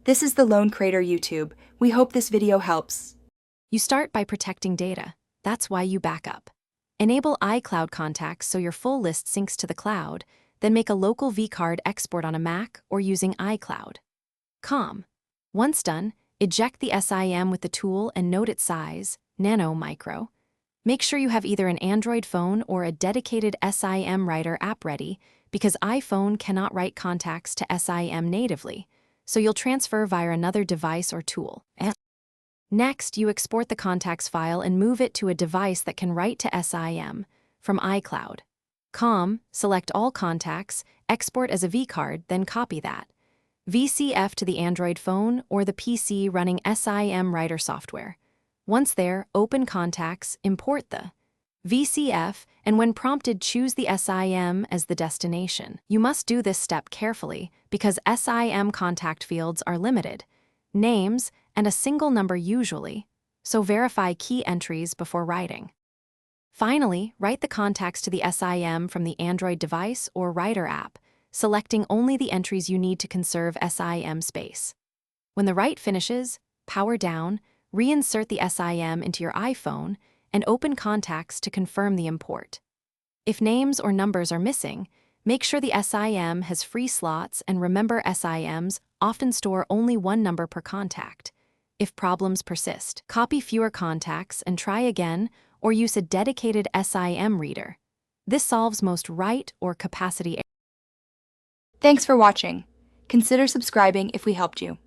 This is the Lone Crater YouTube. We hope this video helps. You start by protecting data. That's why you back up. Enable iCloud contacts so your full list syncs to the cloud, then make a local vCard export on a Mac or using iCloud. Once done, eject the SIM with the tool and note its size, nano micro. Make sure you have either an Android phone or a dedicated SIM writer app ready, because iPhone cannot write contacts to SIM natively, so you'll transfer via another device or tool. Next, you export the contacts file and move it to a device that can write to SIM from iCloud. Select all contacts, export as a vCard, then copy that. VCF to the Android phone or the PC running SIM writer software. Once there, open contacts, import the VCF, and when prompted, choose the SIM as the destination. You must do this step carefully because SIM contact fields are limited, names, and a single number usually, so verify key entries before writing. Finally, write the contacts to the SIM from the Android device or writer app, selecting only the entries you need to conserve SIM space. When the write finishes, power down, reinsert the SIM into your iPhone, and open contacts to confirm the import. If names or numbers are missing, make sure the SIM has free slots, and remember SIMs often store only one number per contact. If problems persist, copy fewer contacts and try again, or use a dedicated SIM reader. This solves most write or capacity errors. Thanks for watching. Consider subscribing if we helped you.